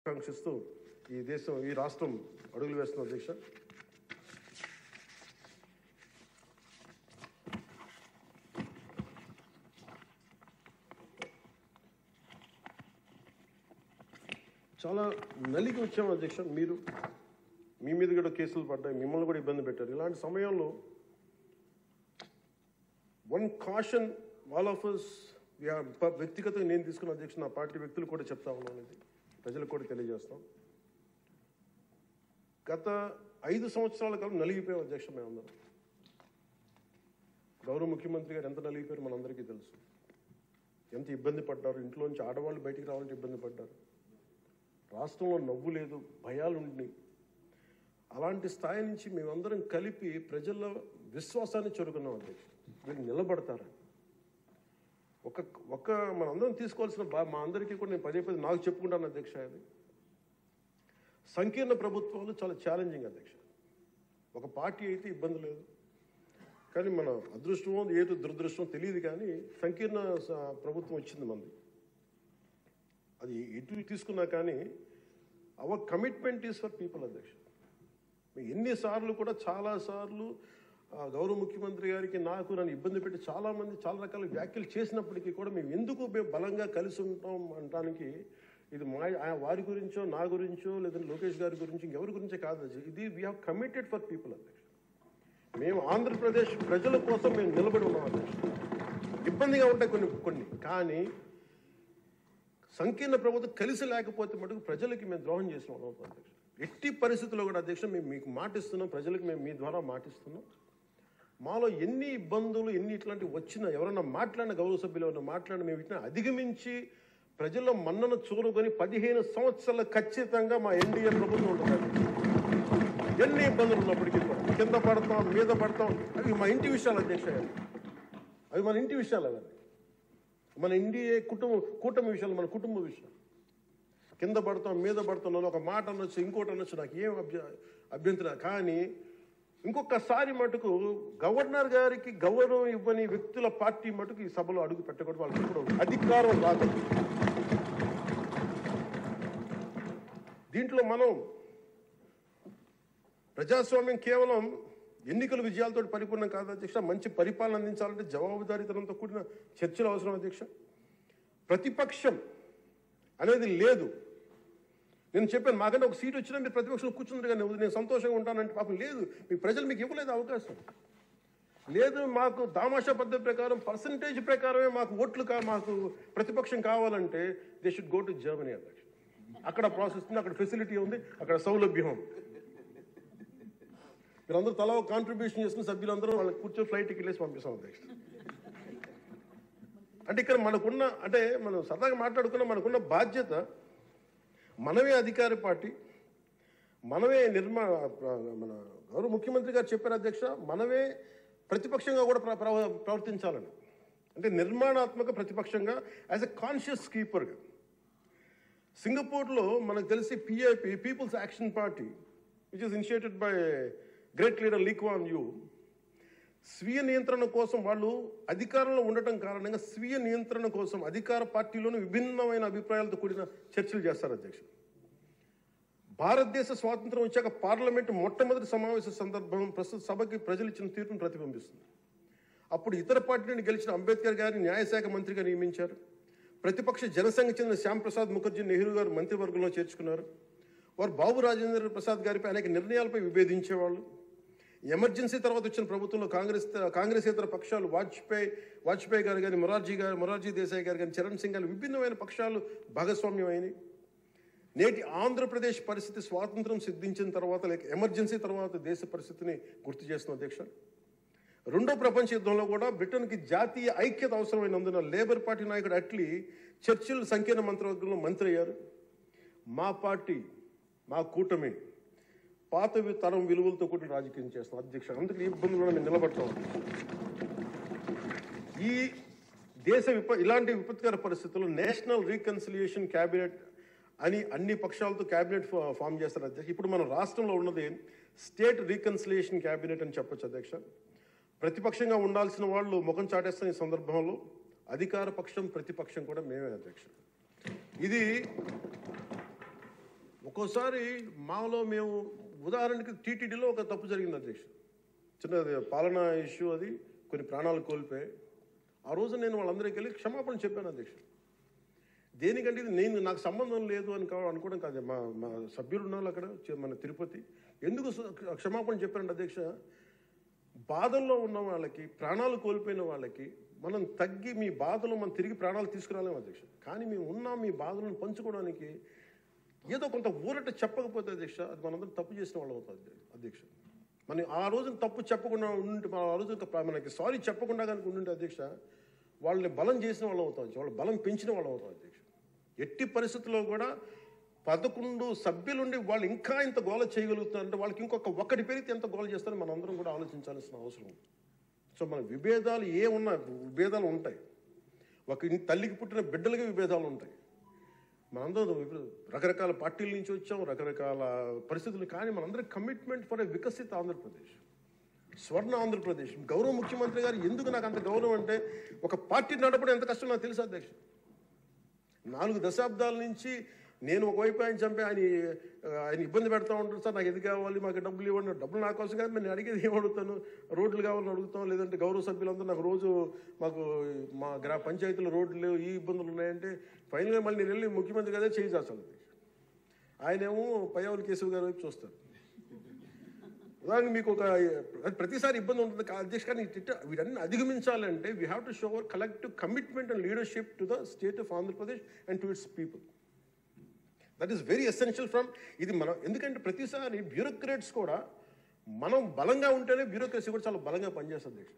ఆకాంక్షిస్తూ ఈ రాష్ట్రం అడుగులు వేస్తున్న అధ్యక్ష. చాలా నలిగి వచ్చాము అధ్యక్ష. మీ మీద కూడా కేసులు పడ్డాయి, మిమ్మల్ని కూడా ఇబ్బంది పెట్టారు. ఇలాంటి సమయంలో one caution all of us, వ్యక్తిగతంగా నేను తీసుకున్న అధ్యక్ష, నా పార్టీ వ్యక్తులు కూడా చెప్తా ఉన్నాను, ఇది ప్రజలకు కూడా తెలియజేస్తాం. గత 5 సంవత్సరాల కాలం నలిగిపోయాం అధ్యక్ష. మేమందరం గౌరవ ముఖ్యమంత్రి గారు ఎంత నలిగిపోయారు మనందరికీ తెలుసు. ఎంత ఇబ్బంది పడ్డారు, ఇంట్లోంచి ఆడవాళ్ళు బయటికి రావాలంటే ఇబ్బంది పడ్డారు. రాష్ట్రంలో నవ్వు లేదు, భయాలు ఉండినాయి. అలాంటి స్థాయి నుంచి మేమందరం కలిపి ప్రజల విశ్వాసాన్ని చెరుకున్నాం అధ్యక్ష. వీళ్ళు నిలబడతారని ఒక మనందరం తీసుకోవాల్సిన మా అందరికీ కూడా నేను పదే నాకు చెప్పుకుంటాను అధ్యక్ష. అది సంకీర్ణ ప్రభుత్వాలు చాలా ఛాలెంజింగ్ అధ్యక్ష. ఒక పార్టీ అయితే ఇబ్బంది లేదు, కానీ మన అదృష్టమో ఏదో దురదృష్టమో తెలియదు, కానీ సంకీర్ణ ప్రభుత్వం వచ్చింది మనది. అది ఎటు తీసుకున్నా కానీ our commitment is for people అధ్యక్ష. ఎన్నిసార్లు కూడా చాలాసార్లు గౌరవ ముఖ్యమంత్రి గారికి నాకు నన్ను ఇబ్బంది పెట్టి చాలామంది చాలా రకాల వ్యాఖ్యలు చేసినప్పటికీ కూడా మేము బలంగా కలిసి ఉంటాం అనడానికి ఇది వారి గురించో నా గురించో లేదంటే లోకేష్ గారి గురించి ఇంకెవరి గురించే కాదు. ఇది we have committed for people అధ్యక్ష. మేము ఆంధ్రప్రదేశ్ ప్రజల కోసం మేము నిలబడి ఉన్నాం అధ్యక్ష. ఇబ్బందిగా ఉంటాయి కొన్ని కానీ సంకీర్ణ ప్రభుత్వం కలిసి లేకపోతే మటుకు ప్రజలకి మేము ద్రోహం చేసిన వాళ్ళం అధ్యక్ష. ఎట్టి పరిస్థితుల్లో కూడా అధ్యక్ష మేము మీకు మాటిస్తున్నాం, ప్రజలకు మేము మీ ద్వారా మాటిస్తున్నాం. మాలో ఎన్ని ఇబ్బందులు ఎన్ని ఇట్లాంటివి వచ్చినా ఎవరన్నా మాట్లాడిన గౌరవ సభ్యులు ఎవరన్నా మాట్లాడిన మేము వీటిని అధిగమించి ప్రజల మన్నను చూరుకొని 15 సంవత్సరాలు ఖచ్చితంగా మా ఎన్డీఏ ప్రభుత్వం ఉంటుంది. ఎన్ని ఇబ్బందులు ఉన్నప్పటికీ కూడా కింద పడతాం మీద పడతాం, అవి మా ఇంటి విషయాలు అధ్యక్ష. అవి మన ఇంటి విషయాలు, అవన్నీ మన ఎన్డీఏ కూటమి విషయాలు, మన కుటుంబ విషయాలు. కింద పడతాం మీద పడతాం, ఒక మాట అనొచ్చు ఇంకోటి అనొచ్చు, నాకు ఏం అభ్యంతరం. కానీ ఇంకొకసారి మటుకు గవర్నర్ గారికి గౌరవం ఇవ్వని వ్యక్తుల పార్టీ మటుకు ఈ సభలో అడుగు పెట్టకూడదు. వాళ్ళకి ఇప్పుడు అధికారం రాదు. దీంట్లో మనం ప్రజాస్వామ్యం కేవలం ఎన్నికల విజయాలతో పరిపూర్ణం కాదు అధ్యక్ష. మంచి పరిపాలన అందించాలంటే జవాబుదారీతనంతో కూడిన చర్చలు అవసరం అధ్యక్ష. ప్రతిపక్షం అనేది లేదు. నేను చెప్పాను, మాకంటే ఒక సీట్ వచ్చినా మీరు ప్రతిపక్షంలో కూర్చుంటారు కానీ నేను సంతోషంగా ఉంటానంటే పాపం లేదు. మీ ప్రజలు మీకు ఇవ్వలేదు అవకాశం లేదు. మాకు దామాషా పద్ధతి ప్రకారం పర్సంటేజ్ ప్రకారమే మాకు ఓట్లు మాకు ప్రతిపక్షం కావాలంటే they should go to Germany అధ్యక్ష. అక్కడ ప్రాసెస్ ఉంది, అక్కడ ఫెసిలిటీ ఉంది, అక్కడ సౌలభ్యం ఉంది. మీరందరూ తలా ఒక కాంట్రిబ్యూషన్ చేసుకుని సభ్యులందరూ వాళ్ళకి కూర్చొని ఫ్లైట్ టికెట్ వేసి పంపిస్తాం అధ్యక్ష. అంటే ఇక్కడ మనకున్న, అంటే మనం సరదాగా మాట్లాడుకున్న మనకున్న బాధ్యత, మనమే అధికార పార్టీ, మనమే మన గౌరవ ముఖ్యమంత్రి గారు చెప్పారు అధ్యక్ష, మనమే ప్రతిపక్షంగా కూడా ప్రవర్తించాలని. అంటే నిర్మాణాత్మక ప్రతిపక్షంగా యాజ్ ఎ కాన్షియస్ కీపర్గా. సింగపూర్లో మనకు తెలిసి PIP, People's action party, which is initiated by great leader Lee Kuan Yew, స్వీయ నియంత్రణ కోసం వాళ్ళు అధికారంలో ఉండటం కారణంగా స్వీయ నియంత్రణ కోసం అధికార పార్టీలోనూ విభిన్నమైన అభిప్రాయాలతో కూడిన చర్చలు చేస్తారు అధ్యక్ష. భారతదేశ స్వాతంత్రం వచ్చాక పార్లమెంటు మొట్టమొదటి సమావేశ సందర్భం ప్రస్తుత సభకి ప్రజలు ఇచ్చిన తీర్పును ప్రతిబింబిస్తుంది. అప్పుడు ఇతర పార్టీ నుండి గెలిచిన అంబేద్కర్ గారిని న్యాయశాఖ మంత్రిగా నియమించారు. ప్రతిపక్ష జనసంఘ చెందిన శ్యాంప్రసాద్ ముఖర్జీ నెహ్రూ గారు మంత్రివర్గంలో చేర్చుకున్నారు. వారు బాబు రాజేంద్ర ప్రసాద్ గారిపై అనేక నిర్ణయాలపై విభేదించేవాళ్ళు. ఎమర్జెన్సీ తర్వాత వచ్చిన ప్రభుత్వంలో కాంగ్రెసేతర పక్షాలు వాజ్పేయి గారు కానీ మొరార్జీ దేశాయ్ గారు కానీ చరణ్ సింగ్ గారు విభిన్నమైన పక్షాలు భాగస్వామ్యం అయినాయి. నేటి ఆంధ్రప్రదేశ్ పరిస్థితి స్వాతంత్రం సిద్ధించిన తర్వాత లేక ఎమర్జెన్సీ తర్వాత దేశ పరిస్థితిని గుర్తు చేస్తున్న అధ్యక్ష. రెండో ప్రపంచ యుద్ధంలో కూడా బ్రిటన్కి జాతీయ ఐక్యత అవసరమైనందున లేబర్ పార్టీ నాయకుడు అట్లీ చర్చిల్ సంకీర్ణ మంత్రివర్గంలో మంత్రి అయ్యారు. మా పార్టీ, మా కూటమి పాత తరం విలువలతో కూడా రాజకీయం చేస్తాం అధ్యక్ష. అందుకే ఈ ఇబ్బందులు మేము నిలబడతాం. ఈ దేశ ఇలాంటి విపత్కర పరిస్థితుల్లో నేషనల్ రీకన్సిలియేషన్ క్యాబినెట్ అని అన్ని పక్షాలతో క్యాబినెట్ ఫామ్ చేస్తారు అధ్యక్ష. ఇప్పుడు మన రాష్ట్రంలో ఉన్నది స్టేట్ రీకన్సిలియేషన్ క్యాబినెట్ అని చెప్పొచ్చు అధ్యక్ష. ప్రతిపక్షంగా ఉండాల్సిన వాళ్ళు ముఖం చాటేస్తున్న ఈ సందర్భంలో అధికార పక్షం ప్రతిపక్షం కూడా మేమే అధ్యక్ష. ఇది ఒక్కోసారి మాలో మేము ఉదాహరణకి టీటీడీలో ఒక తప్పు జరిగింది అధ్యక్ష, చిన్నది పాలనా ఇష్యూ, అది కొన్ని ప్రాణాలు కోల్పోయి ఆ రోజు నేను వాళ్ళందరికీ వెళ్ళి క్షమాపణ చెప్పాను అధ్యక్ష. దేనికంటే ఇది నాకు సంబంధం లేదు అని అనుకోవడం కాదు. మా సభ్యులు ఉన్నారు అక్కడ మన తిరుపతి, ఎందుకు క్షమాపణ చెప్పారంటే అధ్యక్ష, బాధల్లో ఉన్న వాళ్ళకి, ప్రాణాలు కోల్పోయిన వాళ్ళకి మనం తగ్గి మీ బాధలు మనం తిరిగి ప్రాణాలు తీసుకురాలేము అధ్యక్ష. కానీ మేము ఉన్నాం మీ బాధలను పంచుకోవడానికి, ఏదో కొంత ఊరట చెప్పకపోతే అధ్యక్ష అది మనందరం తప్పు చేసిన వాళ్ళు అవుతుంది అధ్యక్ష. మనం ఆ రోజున తప్పు చెప్పకుండా ఉండి ఆ రోజు మనకి సారీ చెప్పకుండా కనుక ఉండింటే అధ్యక్ష వాళ్ళని బలం చేసిన వాళ్ళు అవుతాం, వాళ్ళ బలం పెంచిన వాళ్ళు అవుతాం అధ్యక్ష. ఎట్టి పరిస్థితుల్లో కూడా 11 సభ్యులుండి వాళ్ళు ఇంకా ఇంత గోల చేయగలుగుతున్నారంటే వాళ్ళకి ఒక్కటి పెరిగితే ఎంత గోల చేస్తారో మనం అందరం కూడా ఆలోచించాల్సిన అవసరం ఉంది. సో మన విభేదాలు విభేదాలు ఉంటాయి, తల్లికి పుట్టిన బిడ్డలకి విభేదాలు ఉంటాయి. మనందరం రకరకాల పార్టీల నుంచి వచ్చాం, రకరకాల పరిస్థితులు, కానీ మనందరం కమిట్మెంట్ ఫర్ ఎ వికసిత ఆంధ్రప్రదేశ్, స్వర్ణ ఆంధ్రప్రదేశ్. గౌరవ ముఖ్యమంత్రి గారు ఎందుకు నాకు అంత గౌరవం అంటే, ఒక పార్టీ నడపడం ఎంత కష్టం నాకు తెలుసు అధ్యక్ష. 4 దశాబ్దాల నుంచి నేను ఒకవైపు ఆయన చంపి ఆయన ఇబ్బంది పెడతా ఉంటాను, సార్ నాకు ఇది కావాలి, మాకు డబ్బులు ఇవ్వండి. డబ్బులు నా కోసం కాదు, నేను అడిగేది ఏం అడుగుతాను, రోడ్లు కావాలని అడుగుతాం, లేదంటే గౌరవ సభ్యులందరూ నాకు రోజు మా పంచాయతీలో రోడ్లు లేవు, ఈ ఇబ్బందులు ఉన్నాయంటే ఫైనల్గా మళ్ళీ నేను వెళ్ళి ముఖ్యమంత్రి గారే చేయి చేస్తాను. ఆయనేమో పయ్యావుల కేశవ్ గారి వైపు చూస్తారు. ఉదాహరణకి మీకు ప్రతిసారి ఇబ్బంది ఉంటుంది అధ్యక్ష, కానీ వీటన్ని అధిగమించాలంటే we have to show our collective commitment and leadership to the state of Andhra Pradesh and to its people. That is very essential ఇది మనం. ఎందుకంటే ప్రతిసారి బ్యూరోక్రాట్స్ కూడా మనం బలంగా ఉంటేనే బ్యూరోక్రసీ కూడా చాలా బలంగా పనిచేస్తుంది అధ్యక్ష.